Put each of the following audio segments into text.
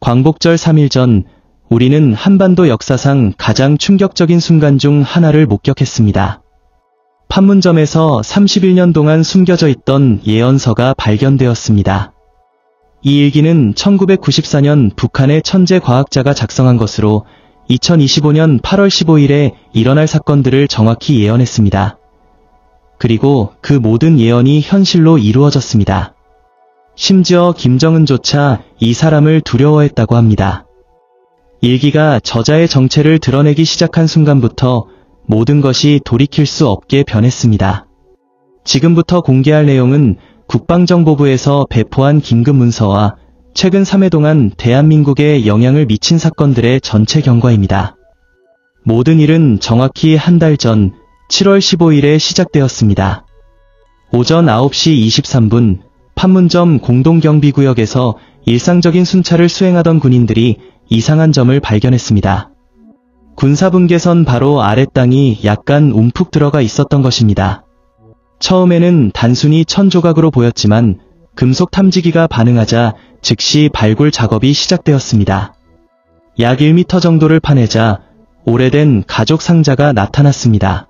광복절 3일 전 우리는 한반도 역사상 가장 충격적인 순간 중 하나를 목격했습니다. 판문점에서 31년 동안 숨겨져 있던 예언서가 발견되었습니다. 이 일기는 1994년 북한의 천재 과학자가 작성한 것으로 2025년 8월 15일에 일어날 사건들을 정확히 예언했습니다. 그리고 그 모든 예언이 현실로 이루어졌습니다. 심지어 김정은조차 이 사람을 두려워했다고 합니다. 일기가 저자의 정체를 드러내기 시작한 순간부터 모든 것이 돌이킬 수 없게 변했습니다. 지금부터 공개할 내용은 국방정보부에서 배포한 긴급문서와 최근 3회 동안 대한민국에 영향을 미친 사건들의 전체 경과입니다. 모든 일은 정확히 한 달 전 7월 15일에 시작되었습니다. 오전 9시 23분 판문점 공동경비구역에서 일상적인 순찰을 수행하던 군인들이 이상한 점을 발견했습니다. 군사분계선 바로 아랫 땅이 약간 움푹 들어가 있었던 것입니다. 처음에는 단순히 천조각으로 보였지만 금속 탐지기가 반응하자 즉시 발굴 작업이 시작되었습니다. 약 1m 정도를 파내자 오래된 가족 상자가 나타났습니다.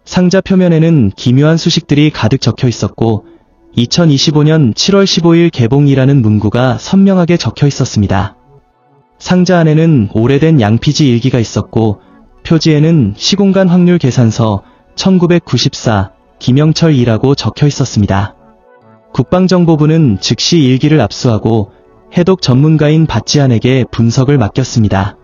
상자 표면에는 기묘한 수식들이 가득 적혀 있었고 2025년 7월 15일 개봉이라는 문구가 선명하게 적혀 있었습니다. 상자 안에는 오래된 양피지 일기가 있었고 표지에는 시공간 확률 계산서 1994 김영철 2라고 적혀 있었습니다. 국방정보부는 즉시 일기를 압수하고 해독 전문가인 박지한에게 분석을 맡겼습니다.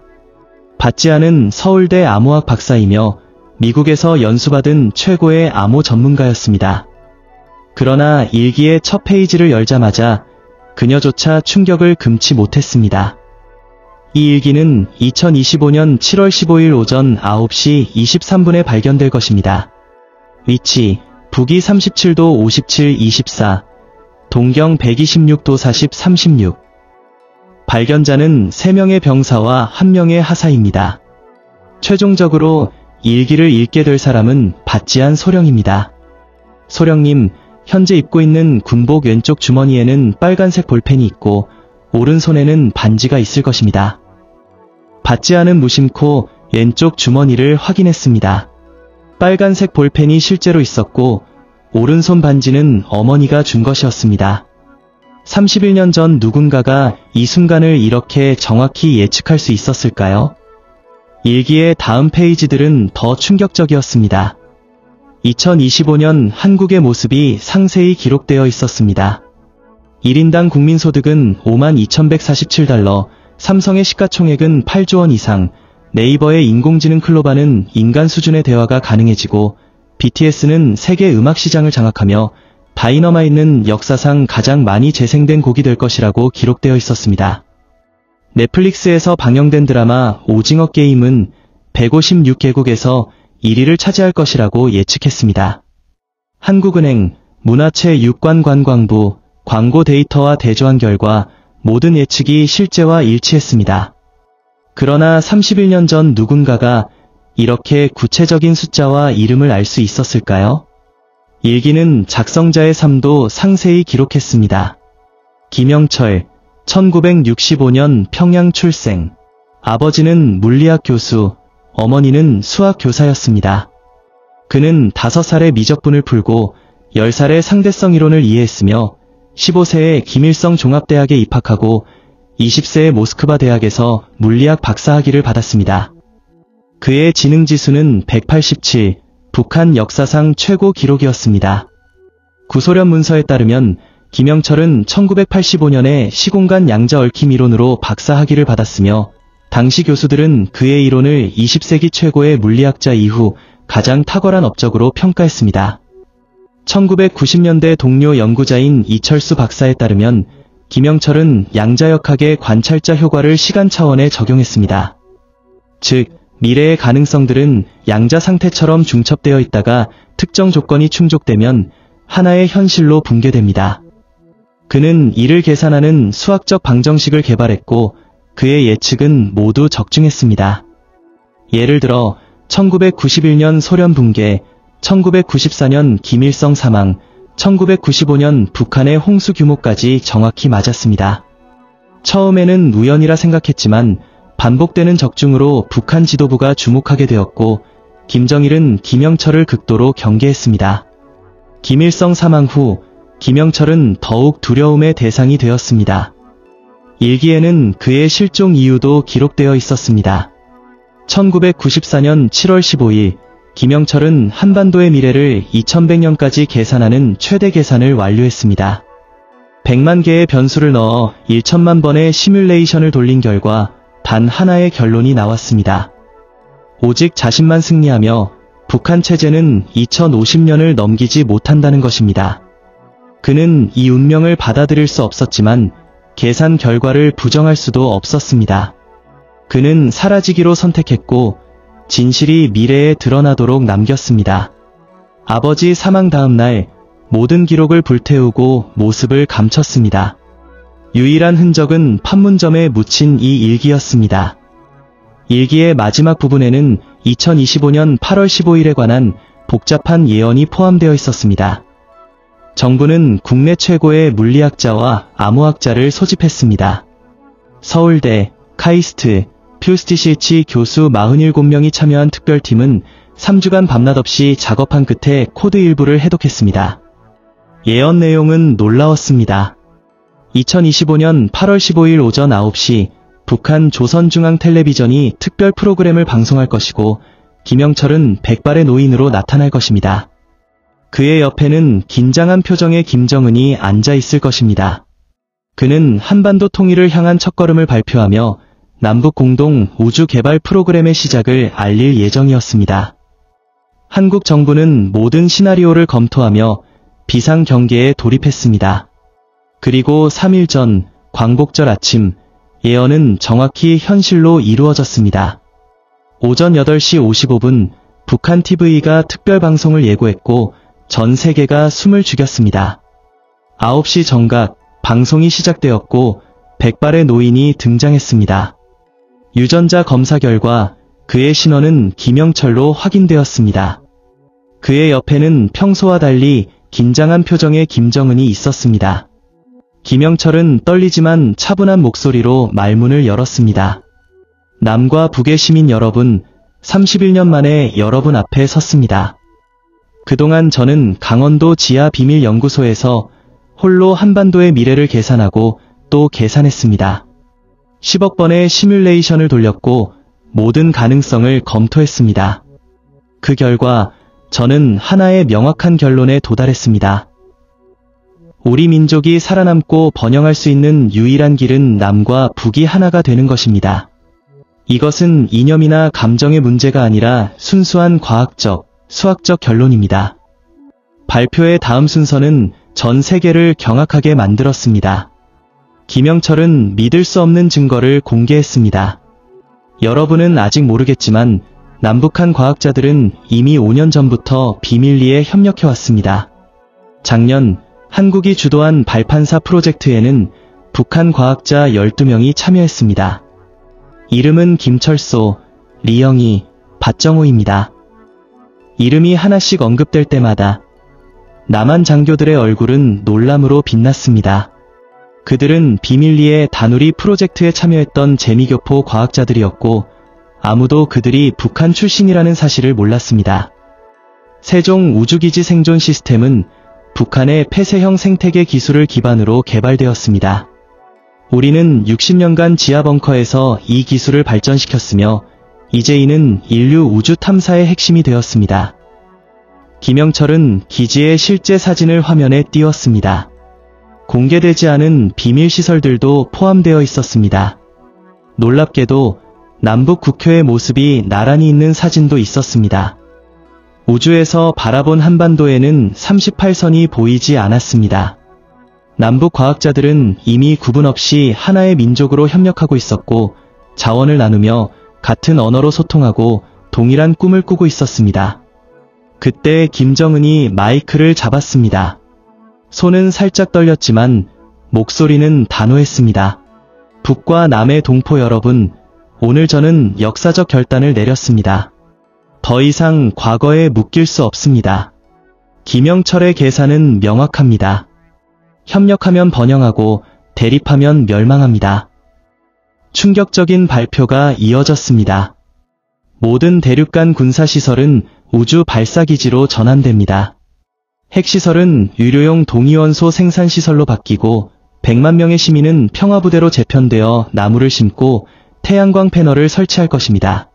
박지한은 서울대 암호학 박사이며 미국에서 연수받은 최고의 암호 전문가였습니다. 그러나 일기의 첫 페이지를 열자마자 그녀조차 충격을 금치 못했습니다. 이 일기는 2025년 7월 15일 오전 9시 23분에 발견될 것입니다. 위치, 북위 37도 57 24, 동경 126도 40 36. 발견자는 3명의 병사와 1명의 하사입니다. 최종적으로 일기를 읽게 될 사람은 박지한 소령입니다. 소령님, 현재 입고 있는 군복 왼쪽 주머니에는 빨간색 볼펜이 있고 오른손에는 반지가 있을 것입니다. 박지한은 무심코 왼쪽 주머니를 확인했습니다. 빨간색 볼펜이 실제로 있었고 오른손 반지는 어머니가 준 것이었습니다. 31년 전 누군가가 이 순간을 이렇게 정확히 예측할 수 있었을까요? 일기의 다음 페이지들은 더 충격적이었습니다. 2025년 한국의 모습이 상세히 기록되어 있었습니다. 1인당 국민소득은 52,147달러, 삼성의 시가총액은 8조 원 이상, 네이버의 인공지능 클로바는 인간 수준의 대화가 가능해지고 BTS는 세계 음악 시장을 장악하며 다이너마이트는 역사상 가장 많이 재생된 곡이 될 것이라고 기록되어 있었습니다. 넷플릭스에서 방영된 드라마 오징어 게임은 156개국에서 1위를 차지할 것이라고 예측했습니다. 한국은행, 문화체육관관광부, 광고 데이터와 대조한 결과 모든 예측이 실제와 일치했습니다. 그러나 31년 전 누군가가 이렇게 구체적인 숫자와 이름을 알 수 있었을까요? 일기는 작성자의 삶도 상세히 기록했습니다. 김영철, 1965년 평양 출생. 아버지는 물리학 교수, 어머니는 수학 교사였습니다. 그는 5살에 미적분을 풀고 10살에 상대성 이론을 이해했으며 15세에 김일성 종합대학에 입학하고 20세에 모스크바 대학에서 물리학 박사학위를 받았습니다. 그의 지능지수는 187, 북한 역사상 최고 기록이었습니다. 구소련 문서에 따르면 김영철은 1985년에 시공간 양자 얽힘 이론으로 박사학위를 받았으며 당시 교수들은 그의 이론을 20세기 최고의 물리학자 이후 가장 탁월한 업적으로 평가했습니다. 1990년대 동료 연구자인 이철수 박사에 따르면 김영철은 양자역학의 관찰자 효과를 시간 차원에 적용했습니다. 즉, 미래의 가능성들은 양자 상태처럼 중첩되어 있다가 특정 조건이 충족되면 하나의 현실로 붕괴됩니다. 그는 이를 계산하는 수학적 방정식을 개발했고 그의 예측은 모두 적중했습니다. 예를 들어 1991년 소련 붕괴, 1994년 김일성 사망, 1995년 북한의 홍수 규모까지 정확히 맞았습니다. 처음에는 우연이라 생각했지만 반복되는 적중으로 북한 지도부가 주목하게 되었고 김정일은 김영철을 극도로 경계했습니다. 김일성 사망 후 김영철은 더욱 두려움의 대상이 되었습니다. 일기에는 그의 실종 이유도 기록되어 있었습니다. 1994년 7월 15일 김영철은 한반도의 미래를 2100년까지 계산하는 최대 계산을 완료했습니다. 100만 개의 변수를 넣어 1천만 번의 시뮬레이션을 돌린 결과 단 하나의 결론이 나왔습니다. 오직 자신만 승리하며 북한 체제는 2050년을 넘기지 못한다는 것입니다. 그는 이 운명을 받아들일 수 없었지만 계산 결과를 부정할 수도 없었습니다. 그는 사라지기로 선택했고 진실이 미래에 드러나도록 남겼습니다. 아버지 사망 다음 날 모든 기록을 불태우고 모습을 감췄습니다. 유일한 흔적은 판문점에 묻힌 이 일기였습니다. 일기의 마지막 부분에는 2025년 8월 15일에 관한 복잡한 예언이 포함되어 있었습니다. 정부는 국내 최고의 물리학자와 암호학자를 소집했습니다. 서울대, 카이스트, 퓨스티시치 교수 47명이 참여한 특별팀은 3주간 밤낮 없이 작업한 끝에 코드 일부를 해독했습니다. 예언 내용은 놀라웠습니다. 2025년 8월 15일 오전 9시 북한 조선중앙텔레비전이 특별 프로그램을 방송할 것이고 김영철은 백발의 노인으로 나타날 것입니다. 그의 옆에는 긴장한 표정의 김정은이 앉아 있을 것입니다. 그는 한반도 통일을 향한 첫걸음을 발표하며 남북 공동 우주 개발 프로그램의 시작을 알릴 예정이었습니다. 한국 정부는 모든 시나리오를 검토하며 비상 경계에 돌입했습니다. 그리고 3일 전 광복절 아침 예언은 정확히 현실로 이루어졌습니다. 오전 8시 55분 북한 TV가 특별 방송을 예고했고 전 세계가 숨을 죽였습니다. 9시 정각 방송이 시작되었고 백발의 노인이 등장했습니다. 유전자 검사 결과 그의 신원은 김영철로 확인되었습니다. 그의 옆에는 평소와 달리 긴장한 표정의 김정은이 있었습니다. 김영철은 떨리지만 차분한 목소리로 말문을 열었습니다. 남과 북의 시민 여러분, 31년 만에 여러분 앞에 섰습니다. 그동안 저는 강원도 지하 비밀 연구소에서 홀로 한반도의 미래를 계산하고 또 계산했습니다. 10억 번의 시뮬레이션을 돌렸고 모든 가능성을 검토했습니다. 그 결과 저는 하나의 명확한 결론에 도달했습니다. 우리 민족이 살아남고 번영할 수 있는 유일한 길은 남과 북이 하나가 되는 것입니다. 이것은 이념이나 감정의 문제가 아니라 순수한 과학적, 수학적 결론입니다. 발표의 다음 순서는 전 세계를 경악하게 만들었습니다. 김영철은 믿을 수 없는 증거를 공개했습니다. 여러분은 아직 모르겠지만 남북한 과학자들은 이미 5년 전부터 비밀리에 협력해왔습니다. 작년 한국이 주도한 발판사 프로젝트에는 북한 과학자 12명이 참여했습니다. 이름은 김철소, 리영희, 밭정호입니다. 이름이 하나씩 언급될 때마다 남한 장교들의 얼굴은 놀람으로 빛났습니다. 그들은 비밀리에 다누리 프로젝트에 참여했던 재미교포 과학자들이었고 아무도 그들이 북한 출신이라는 사실을 몰랐습니다. 세종 우주기지 생존 시스템은 북한의 폐쇄형 생태계 기술을 기반으로 개발되었습니다. 우리는 60년간 지하 벙커에서 이 기술을 발전시켰으며 이제 이는 인류 우주 탐사의 핵심이 되었습니다. 김영철은 기지의 실제 사진을 화면에 띄웠습니다. 공개되지 않은 비밀 시설들도 포함되어 있었습니다. 놀랍게도 남북 국교의 모습이 나란히 있는 사진도 있었습니다. 우주에서 바라본 한반도에는 38선이 보이지 않았습니다. 남북 과학자들은 이미 구분 없이 하나의 민족으로 협력하고 있었고 자원을 나누며 같은 언어로 소통하고 동일한 꿈을 꾸고 있었습니다. 그때 김정은이 마이크를 잡았습니다. 손은 살짝 떨렸지만 목소리는 단호했습니다. 북과 남의 동포 여러분, 오늘 저는 역사적 결단을 내렸습니다. 더 이상 과거에 묶일 수 없습니다. 김영철의 계산은 명확합니다. 협력하면 번영하고 대립하면 멸망합니다. 충격적인 발표가 이어졌습니다. 모든 대륙간 군사시설은 우주 발사기지로 전환됩니다. 핵시설은 유료용 동위원소 생산시설로 바뀌고 100만 명의 시민은 평화부대로 재편되어 나무를 심고 태양광 패널을 설치할 것입니다.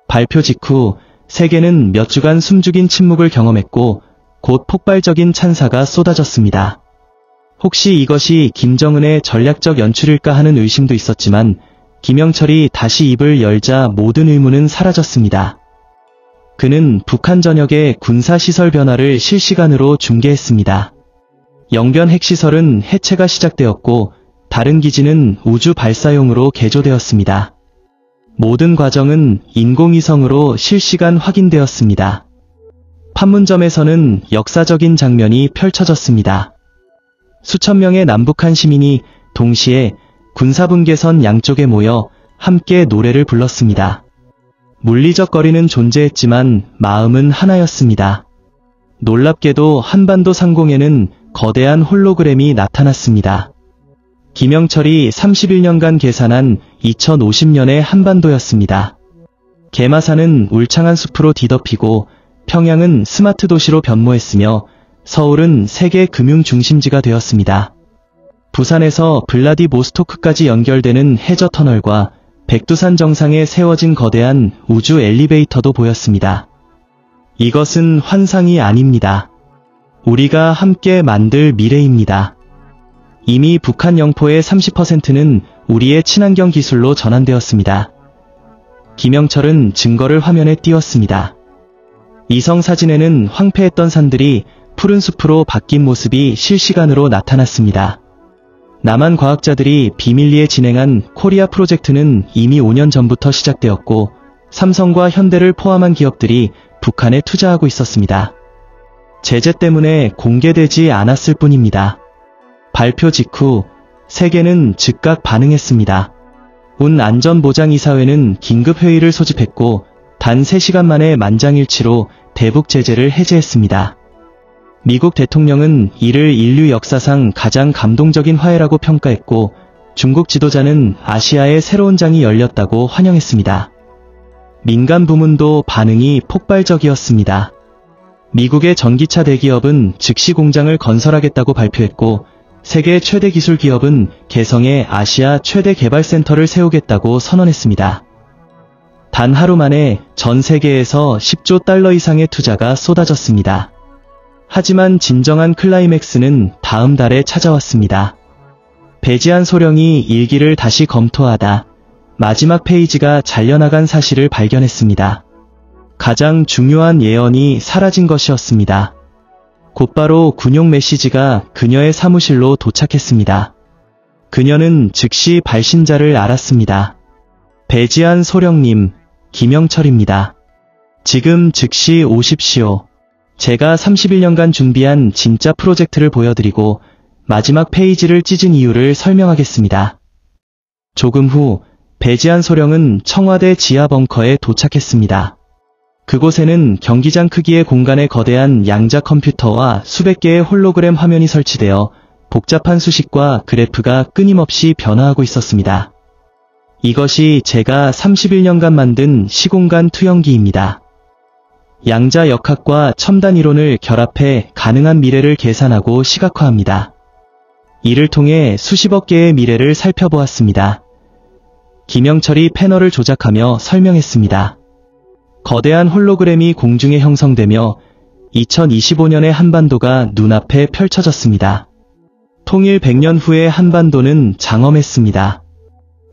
발표 직후 세계는 몇 주간 숨죽인 침묵을 경험했고 곧 폭발적인 찬사가 쏟아졌습니다. 혹시 이것이 김정은의 전략적 연출일까 하는 의심도 있었지만 김영철이 다시 입을 열자 모든 의문은 사라졌습니다. 그는 북한 전역의 군사시설 변화를 실시간으로 중계했습니다. 영변 핵시설은 해체가 시작되었고 다른 기지는 우주 발사용으로 개조되었습니다. 모든 과정은 인공위성으로 실시간 확인되었습니다. 판문점에서는 역사적인 장면이 펼쳐졌습니다. 수천 명의 남북한 시민이 동시에 군사분계선 양쪽에 모여 함께 노래를 불렀습니다. 물리적 거리는 존재했지만 마음은 하나였습니다. 놀랍게도 한반도 상공에는 거대한 홀로그램이 나타났습니다. 김영철이 31년간 계산한 2050년의 한반도였습니다. 개마산은 울창한 숲으로 뒤덮이고 평양은 스마트 도시로 변모했으며 서울은 세계 금융 중심지가 되었습니다. 부산에서 블라디보스토크까지 연결되는 해저 터널과 백두산 정상에 세워진 거대한 우주 엘리베이터도 보였습니다. 이것은 환상이 아닙니다. 우리가 함께 만들 미래입니다. 이미 북한 영포의 30%는 우리의 친환경 기술로 전환되었습니다. 김영철은 증거를 화면에 띄웠습니다. 이성 사진에는 황폐했던 산들이 푸른 숲으로 바뀐 모습이 실시간으로 나타났습니다. 남한 과학자들이 비밀리에 진행한 코리아 프로젝트는 이미 5년 전부터 시작되었고 삼성과 현대를 포함한 기업들이 북한에 투자하고 있었습니다. 제재 때문에 공개되지 않았을 뿐입니다. 발표 직후 세계는 즉각 반응했습니다. 운안전보장이사회는 긴급회의를 소집했고 단 3시간 만에 만장일치로 대북 제재를 해제했습니다. 미국 대통령은 이를 인류 역사상 가장 감동적인 화해라고 평가했고 중국 지도자는 아시아의 새로운 장이 열렸다고 환영했습니다. 민간 부문도 반응이 폭발적이었습니다. 미국의 전기차 대기업은 즉시 공장을 건설하겠다고 발표했고 세계 최대 기술 기업은 개성에 아시아 최대 개발센터를 세우겠다고 선언했습니다. 단 하루 만에 전 세계에서 10조 달러 이상의 투자가 쏟아졌습니다. 하지만 진정한 클라이맥스는 다음 달에 찾아왔습니다. 배지한 소령이 일기를 다시 검토하다 마지막 페이지가 잘려나간 사실을 발견했습니다. 가장 중요한 예언이 사라진 것이었습니다. 곧바로 군용 메시지가 그녀의 사무실로 도착했습니다. 그녀는 즉시 발신자를 알았습니다. 배지한 소령님, 김영철입니다. 지금 즉시 오십시오. 제가 31년간 준비한 진짜 프로젝트를 보여드리고 마지막 페이지를 찢은 이유를 설명하겠습니다. 조금 후 배지한 소령은 청와대 지하 벙커에 도착했습니다. 그곳에는 경기장 크기의 공간에 거대한 양자 컴퓨터와 수백 개의 홀로그램 화면이 설치되어 복잡한 수식과 그래프가 끊임없이 변화하고 있었습니다. 이것이 제가 31년간 만든 시공간 투영기입니다. 양자 역학과 첨단 이론을 결합해 가능한 미래를 계산하고 시각화합니다. 이를 통해 수십억 개의 미래를 살펴보았습니다. 김영철이 패널을 조작하며 설명했습니다. 거대한 홀로그램이 공중에 형성되며 2025년의 한반도가 눈앞에 펼쳐졌습니다. 통일 100년 후의 한반도는 장엄했습니다.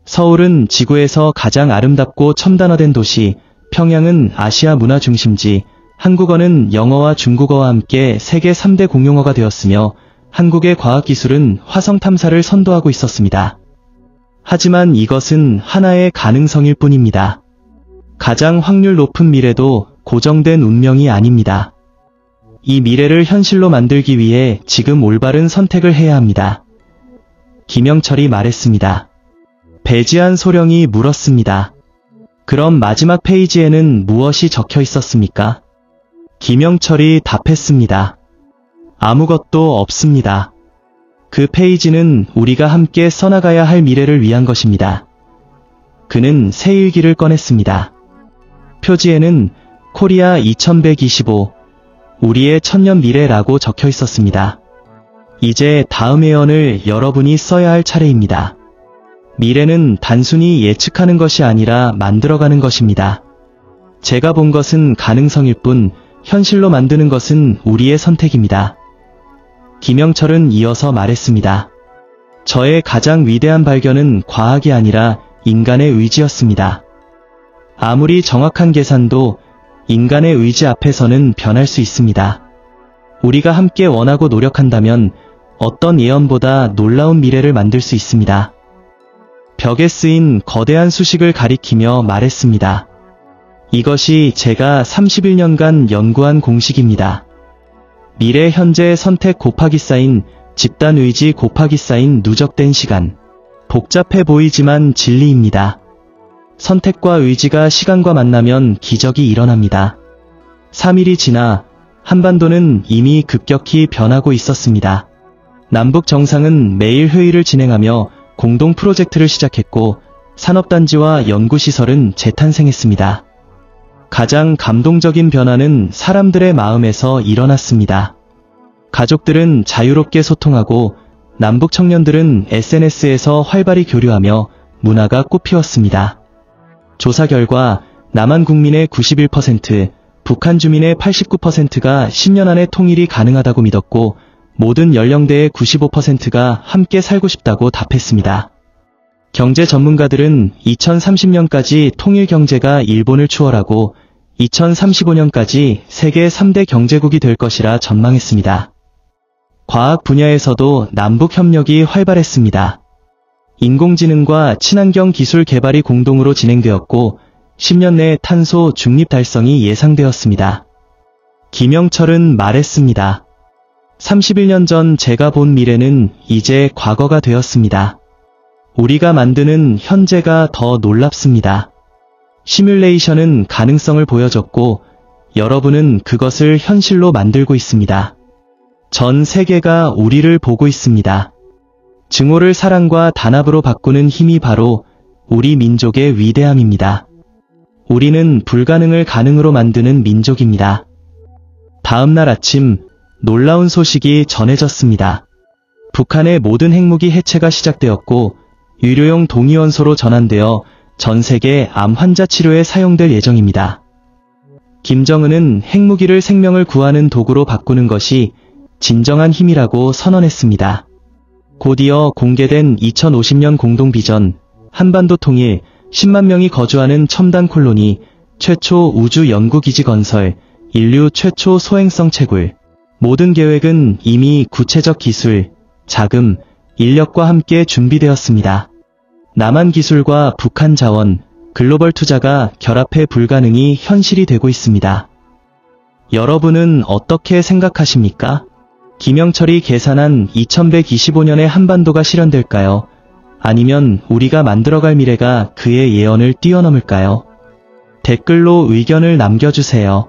서울은 지구에서 가장 아름답고 첨단화된 도시, 평양은 아시아 문화 중심지, 한국어는 영어와 중국어와 함께 세계 3대 공용어가 되었으며 한국의 과학기술은 화성 탐사를 선도하고 있었습니다. 하지만 이것은 하나의 가능성일 뿐입니다. 가장 확률 높은 미래도 고정된 운명이 아닙니다. 이 미래를 현실로 만들기 위해 지금 올바른 선택을 해야 합니다. 김영철이 말했습니다. 배지한 소령이 물었습니다. 그럼 마지막 페이지에는 무엇이 적혀 있었습니까? 김영철이 답했습니다. 아무것도 없습니다. 그 페이지는 우리가 함께 써나가야 할 미래를 위한 것입니다. 그는 새 일기를 꺼냈습니다. 표지에는 코리아 2125, 우리의 천년 미래라고 적혀 있었습니다. 이제 다음 예언을 여러분이 써야 할 차례입니다. 미래는 단순히 예측하는 것이 아니라 만들어가는 것입니다. 제가 본 것은 가능성일 뿐, 현실로 만드는 것은 우리의 선택입니다. 김영철은 이어서 말했습니다. 저의 가장 위대한 발견은 과학이 아니라 인간의 의지였습니다. 아무리 정확한 계산도 인간의 의지 앞에서는 변할 수 있습니다. 우리가 함께 원하고 노력한다면 어떤 예언보다 놀라운 미래를 만들 수 있습니다. 벽에 쓰인 거대한 수식을 가리키며 말했습니다. 이것이 제가 31년간 연구한 공식입니다. 미래 현재 선택 곱하기 쌓인 집단 의지 곱하기 쌓인 누적된 시간. 복잡해 보이지만 진리입니다. 선택과 의지가 시간과 만나면 기적이 일어납니다. 3일이 지나 한반도는 이미 급격히 변하고 있었습니다. 남북 정상은 매일 회의를 진행하며 공동 프로젝트를 시작했고 산업단지와 연구시설은 재탄생했습니다. 가장 감동적인 변화는 사람들의 마음에서 일어났습니다. 가족들은 자유롭게 소통하고 남북 청년들은 SNS에서 활발히 교류하며 문화가 꽃피웠습니다. 조사 결과 남한 국민의 91%, 북한 주민의 89%가 10년 안에 통일이 가능하다고 믿었고 모든 연령대의 95%가 함께 살고 싶다고 답했습니다. 경제 전문가들은 2030년까지 통일 경제가 일본을 추월하고 2035년까지 세계 3대 경제국이 될 것이라 전망했습니다. 과학 분야에서도 남북 협력이 활발했습니다. 인공지능과 친환경 기술 개발이 공동으로 진행되었고 10년 내 탄소 중립 달성이 예상되었습니다. 김영철은 말했습니다. 31년 전 제가 본 미래는 이제 과거가 되었습니다. 우리가 만드는 현재가 더 놀랍습니다. 시뮬레이션은 가능성을 보여줬고 여러분은 그것을 현실로 만들고 있습니다. 전 세계가 우리를 보고 있습니다. 증오를 사랑과 단합으로 바꾸는 힘이 바로 우리 민족의 위대함입니다. 우리는 불가능을 가능으로 만드는 민족입니다. 다음 날 아침 놀라운 소식이 전해졌습니다. 북한의 모든 핵무기 해체가 시작되었고 유료용 동위원소로 전환되어 전 세계 암 환자 치료에 사용될 예정입니다. 김정은은 핵무기를 생명을 구하는 도구로 바꾸는 것이 진정한 힘이라고 선언했습니다. 곧이어 공개된 2050년 공동비전, 한반도 통일, 10만 명이 거주하는 첨단 콜로니, 최초 우주 연구기지 건설, 인류 최초 소행성 채굴. 모든 계획은 이미 구체적 기술, 자금, 인력과 함께 준비되었습니다. 남한 기술과 북한 자원, 글로벌 투자가 결합해 불가능이 현실이 되고 있습니다. 여러분은 어떻게 생각하십니까? 김영철이 계산한 2125년의 한반도가 실현될까요? 아니면 우리가 만들어갈 미래가 그의 예언을 뛰어넘을까요? 댓글로 의견을 남겨주세요.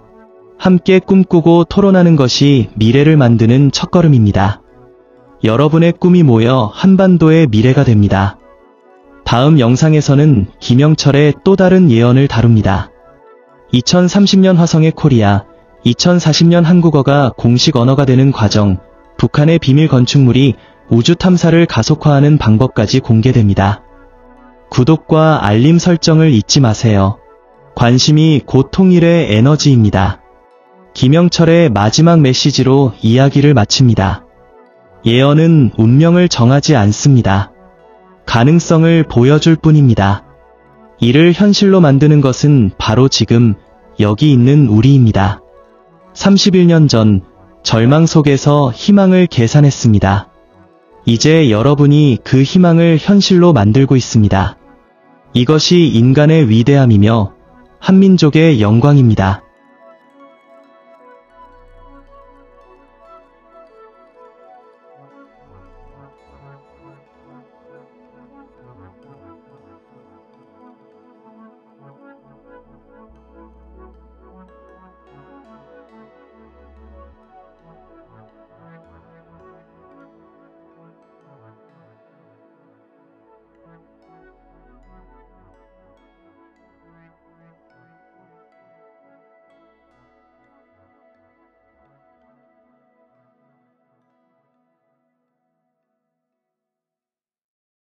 함께 꿈꾸고 토론하는 것이 미래를 만드는 첫걸음입니다. 여러분의 꿈이 모여 한반도의 미래가 됩니다. 다음 영상에서는 김영철의 또 다른 예언을 다룹니다. 2030년 화성의 코리아, 2040년 한국어가 공식 언어가 되는 과정, 북한의 비밀 건축물이 우주 탐사를 가속화하는 방법까지 공개됩니다. 구독과 알림 설정을 잊지 마세요. 관심이 곧 통일의 에너지입니다. 김영철의 마지막 메시지로 이야기를 마칩니다. 예언은 운명을 정하지 않습니다. 가능성을 보여줄 뿐입니다. 이를 현실로 만드는 것은 바로 지금 여기 있는 우리입니다. 31년 전 절망 속에서 희망을 계산했습니다. 이제 여러분이 그 희망을 현실로 만들고 있습니다. 이것이 인간의 위대함이며 한민족의 영광입니다.